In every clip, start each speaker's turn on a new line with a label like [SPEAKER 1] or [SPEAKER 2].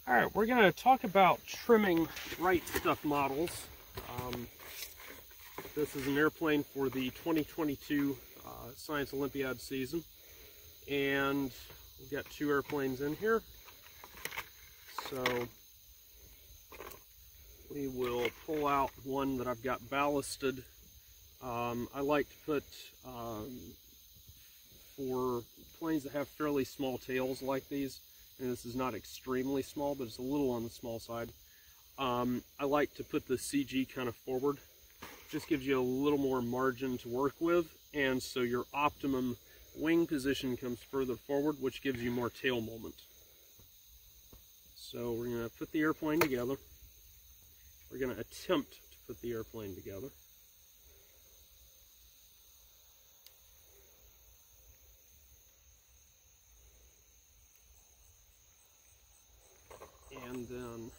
[SPEAKER 1] All right, we're going to talk about trimming Wright stuff models. This is an airplane for the 2022 Science Olympiad season, and we've got two airplanes in here. So we will pull out one that I've got ballasted. I like to put, for planes that have fairly small tails like these, and this is not extremely small, but it's a little on the small side, I like to put the CG kind of forward. Just gives you a little more margin to work with, and so your optimum wing position comes further forward, which gives you more tail moment. So we're going to put the airplane together. We're going to attempt to put the airplane together. And then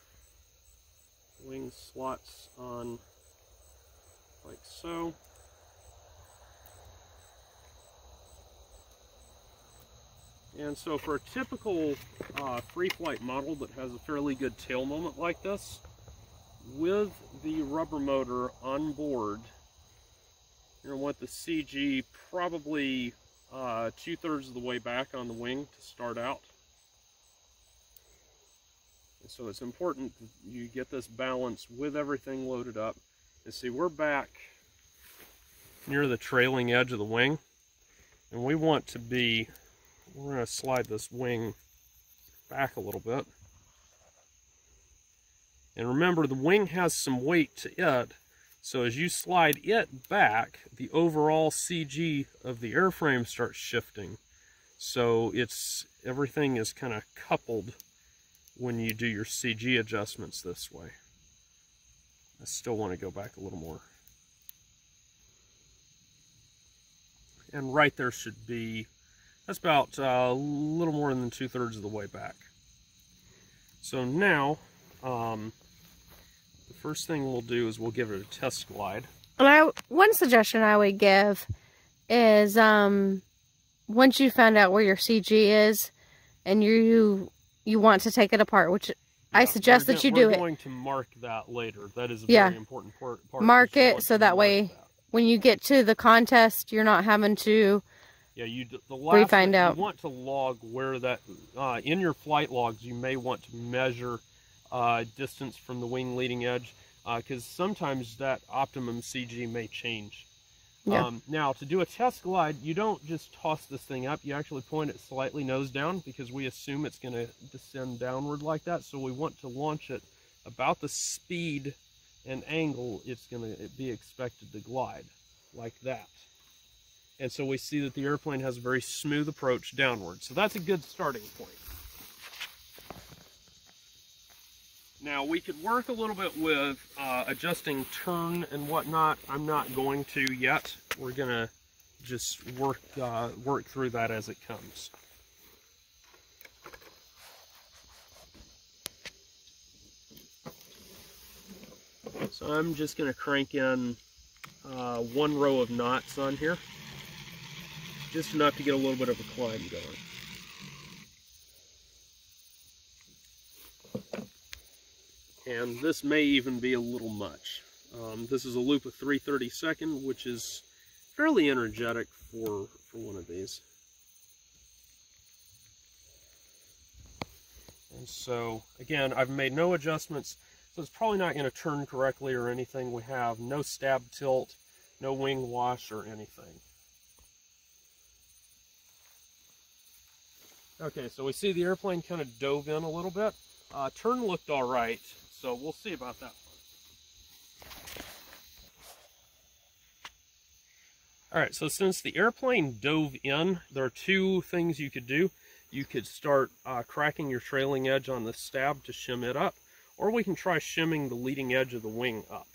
[SPEAKER 1] wing slots on like so. And so for a typical free flight model that has a fairly good tail moment like this, with the rubber motor on board, you're going to want the CG probably 2/3 of the way back on the wing to start out. And so it's important that you get this balance with everything loaded up. And see, we're back near the trailing edge of the wing, and we want to be, we're going to slide this wing back a little bit. And remember, the wing has some weight to it, so as you slide it back, the overall CG of the airframe starts shifting. So everything is kind of coupled when you do your CG adjustments this way. I still want to go back a little more. And right there should be, that's about a little more than 2/3 of the way back. So now, the first thing we'll do is we'll give it a test glide.
[SPEAKER 2] And one suggestion I would give is, once you found out where your CG is, and you want to take it apart, which I suggest that you do it.
[SPEAKER 1] We're going to mark that later. That is a very important part.
[SPEAKER 2] Mark it so that way when you get to the contest, you're not having to find out.
[SPEAKER 1] You want to log where that, in your flight logs, you may want to measure distance from the wing leading edge, because sometimes that optimum CG may change.
[SPEAKER 2] Yeah.
[SPEAKER 1] Now, to do a test glide, you don't just toss this thing up. You actually point it slightly nose down, because we assume it's going to descend downward like that. So we want to launch it about the speed and angle it's going to be expected to glide, like that. And so we see that the airplane has a very smooth approach downward. So that's a good starting point. Now, we could work a little bit with adjusting turn and whatnot. I'm not going to yet. We're going to just work through that as it comes. So I'm just going to crank in one row of knots on here, just enough to get a little bit of a climb going. And this may even be a little much. This is a loop of 3/32, which is fairly energetic for one of these. And so, again, I've made no adjustments, so it's probably not going to turn correctly or anything. We have no stab tilt, no wing wash or anything. Okay, so we see the airplane kind of dove in a little bit. Turn looked all right. So we'll see about that one. All right, so since the airplane dove in, there are two things you could do. You could start cracking your trailing edge on the stab to shim it up, or we can try shimming the leading edge of the wing up.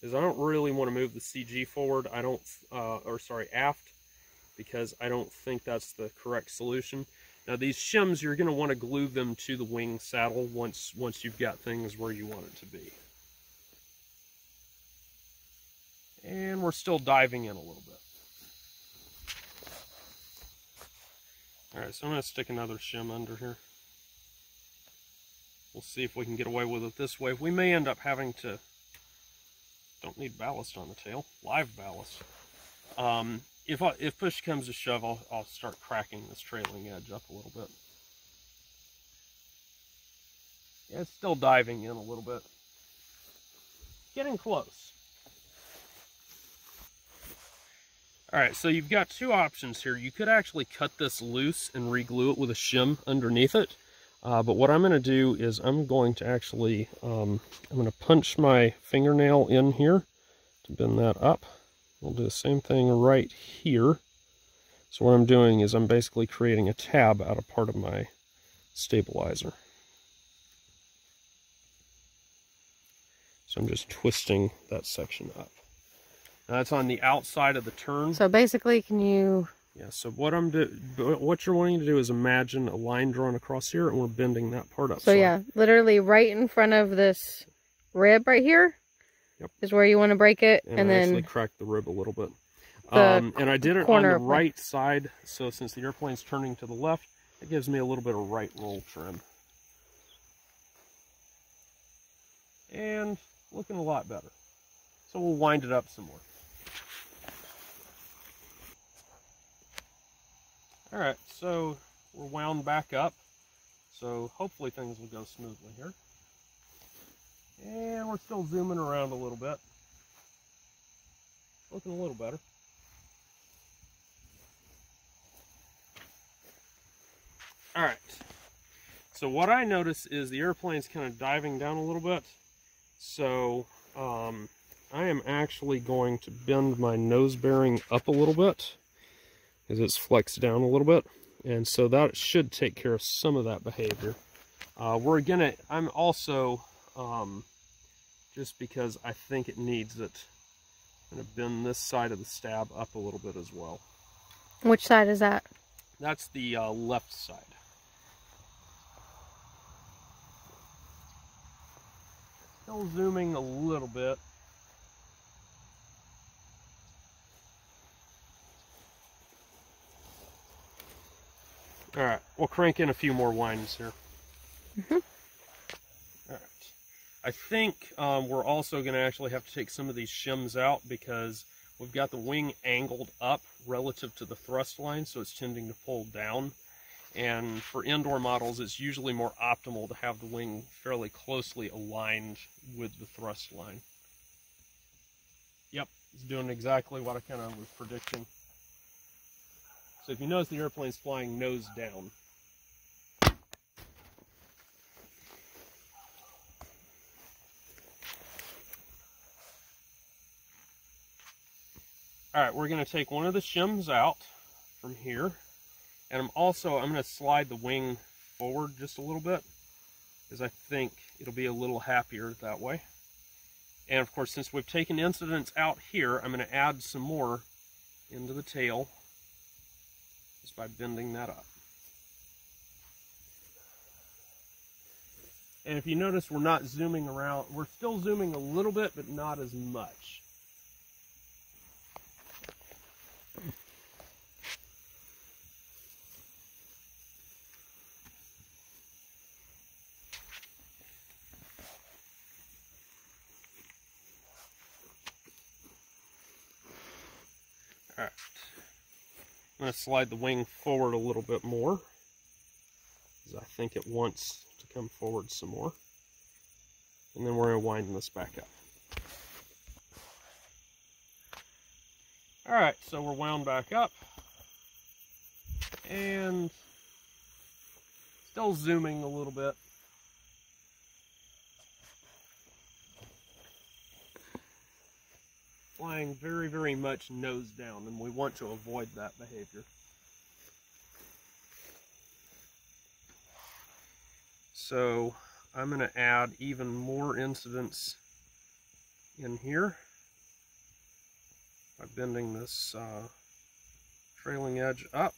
[SPEAKER 1] Because I don't really want to move the CG forward, aft, because I don't think that's the correct solution. Now these shims, you're going to want to glue them to the wing saddle once you've got things where you want it to be. And we're still diving in a little bit. Alright, so I'm going to stick another shim under here. We'll see if we can get away with it this way. We may end up having to, don't need ballast on the tail, live ballast. If push comes to shove, I'll start cracking this trailing edge up a little bit. Yeah, it's still diving in a little bit. Getting close. Alright, so you've got two options here. You could actually cut this loose and re-glue it with a shim underneath it. But what I'm going to do is I'm going to actually, I'm going to punch my fingernail in here to bend that up. We'll do the same thing right here. So what I'm doing is I'm basically creating a tab out of part of my stabilizer. So I'm just twisting that section up. Now that's on the outside of the turn.
[SPEAKER 2] So basically, can you...
[SPEAKER 1] Yeah, so what you're wanting to do is imagine a line drawn across here, and we're bending that part up.
[SPEAKER 2] So yeah, literally right in front of this rib right here. Yep. Is where you want to break it, and then
[SPEAKER 1] actually crack the rib a little bit. And I did it on the right side, so since the airplane's turning to the left, it gives me a little bit of right roll trim. And looking a lot better. So we'll wind it up some more. Alright, so we're wound back up, so hopefully things will go smoothly here. And we're still zooming around a little bit. Looking a little better. Alright, so what I notice is the airplane's kind of diving down a little bit, so I am actually going to bend my nose bearing up a little bit, because it's flexed down a little bit, and so that should take care of some of that behavior. I'm also, just because I think it needs it, I'm going to bend this side of the stab up a little bit as well.
[SPEAKER 2] Which side is that?
[SPEAKER 1] That's the left side. Still zooming a little bit. Alright, we'll crank in a few more winds here. Alright. I think we're also going to actually have to take some of these shims out because we've got the wing angled up relative to the thrust line, so it's tending to pull down. And for indoor models, it's usually more optimal to have the wing fairly closely aligned with the thrust line. Yep, it's doing exactly what I kind of was predicting. So if you notice, the airplane's flying nose down. Alright, we're going to take one of the shims out from here. And I'm going to slide the wing forward just a little bit, because I think it'll be a little happier that way. And of course, since we've taken incidents out here, I'm going to add some more into the tail just by bending that up. And if you notice, we're not zooming around. We're still zooming a little bit, but not as much. Alright, I'm going to slide the wing forward a little bit more, because I think it wants to come forward some more. And then we're going to wind this back up. Alright, so we're wound back up, and still zooming a little bit. Flying very, very much nose down, and we want to avoid that behavior. So I'm going to add even more incidents in here by bending this trailing edge up.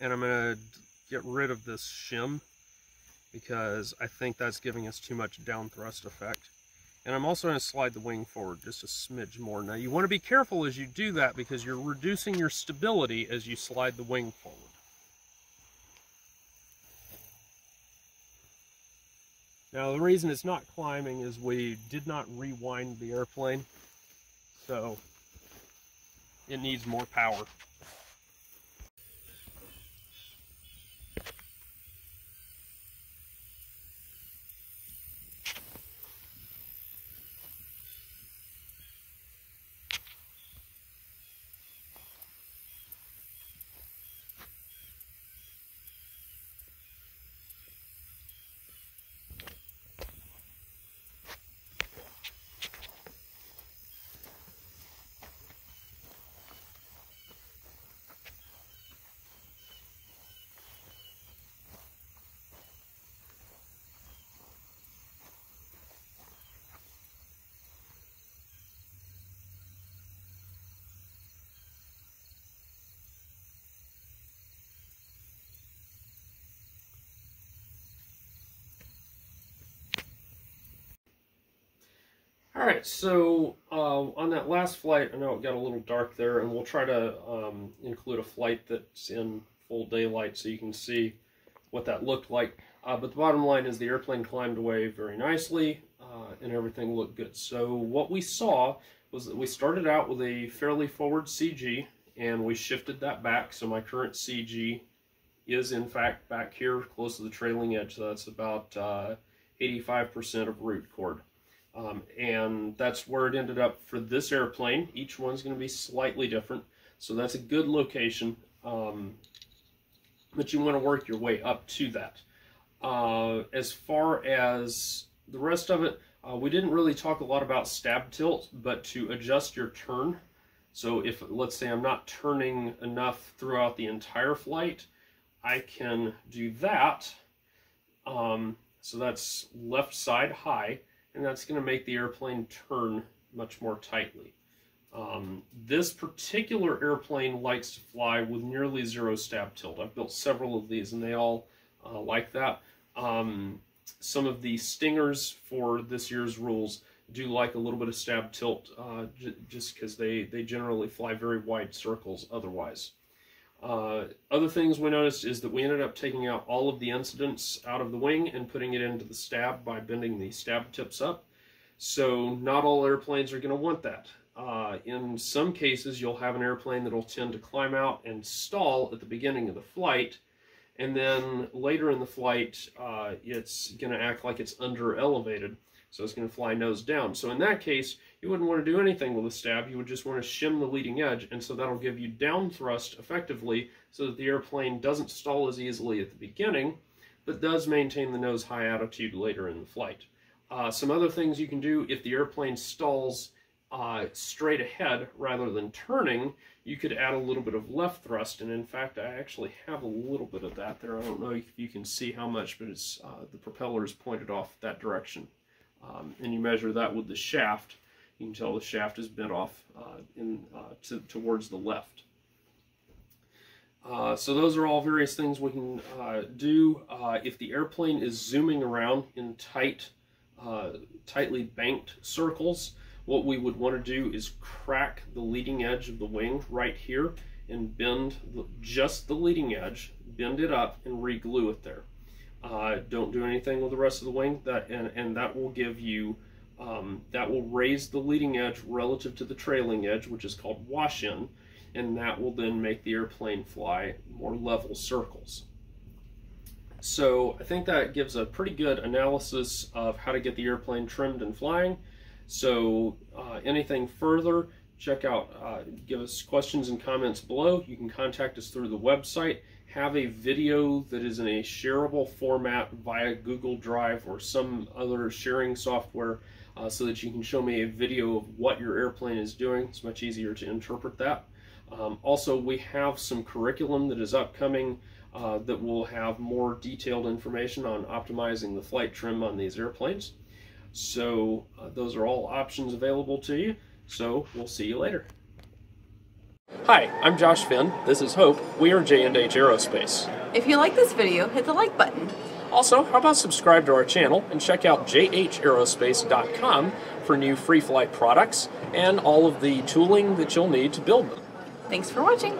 [SPEAKER 1] And I'm going to get rid of this shim because I think that's giving us too much down thrust effect. And I'm also going to slide the wing forward just a smidge more. Now you want to be careful as you do that because you're reducing your stability as you slide the wing forward. Now the reason it's not climbing is we did not rewind the airplane, so it needs more power. Alright, so on that last flight, I know it got a little dark there, and we'll try to include a flight that's in full daylight so you can see what that looked like. But the bottom line is the airplane climbed away very nicely, and everything looked good. So what we saw was that we started out with a fairly forward CG, and we shifted that back, so my current CG is in fact back here close to the trailing edge, so that's about 85% of root chord. And that's where it ended up for this airplane. Each one's going to be slightly different, so that's a good location, but you want to work your way up to that. As far as the rest of it, we didn't really talk a lot about stab tilt, but to adjust your turn. So if, let's say, I'm not turning enough throughout the entire flight, I can do that. So that's left side high, and that's going to make the airplane turn much more tightly. This particular airplane likes to fly with nearly zero stab tilt. I've built several of these, and they all like that. Some of the stingers for this year's rules do like a little bit of stab tilt, just because they generally fly very wide circles otherwise. Other things we noticed is that we ended up taking out all of the incidents out of the wing and putting it into the stab by bending the stab tips up. So not all airplanes are going to want that. In some cases, you'll have an airplane that will tend to climb out and stall at the beginning of the flight, and then later in the flight, it's going to act like it's under elevated, so it's going to fly nose down. So in that case, you wouldn't want to do anything with a stab. You would just want to shim the leading edge, and so that'll give you down thrust effectively so that the airplane doesn't stall as easily at the beginning, but does maintain the nose high attitude later in the flight. Some other things you can do if the airplane stalls straight ahead rather than turning, you could add a little bit of left thrust, and in fact I actually have a little bit of that there. I don't know if you can see how much, but it's the propeller is pointed off that direction, and you measure that with the shaft. You can tell the shaft is bent off towards the left. So those are all various things we can do. If the airplane is zooming around in tightly banked circles, what we would want to do is crack the leading edge of the wing right here and bend just the leading edge, bend it up, and re-glue it there. Don't do anything with the rest of the wing, and that will give you that will raise the leading edge relative to the trailing edge, which is called wash-in, and that will then make the airplane fly more level circles. So I think that gives a pretty good analysis of how to get the airplane trimmed and flying. So anything further, check out, give us questions and comments below. You can contact us through the website. Have a video that is in a shareable format via Google Drive or some other sharing software, so that you can show me a video of what your airplane is doing. It's much easier to interpret that. Also, we have some curriculum that is upcoming that will have more detailed information on optimizing the flight trim on these airplanes. So those are all options available to you. So we'll see you later. Hi, I'm Josh Finn. This is Hope. We are J&H Aerospace.
[SPEAKER 3] If you like this video, hit the like button.
[SPEAKER 1] Also, how about subscribe to our channel and check out jhaerospace.com for new free flight products and all of the tooling that you'll need to build them.
[SPEAKER 3] Thanks for watching.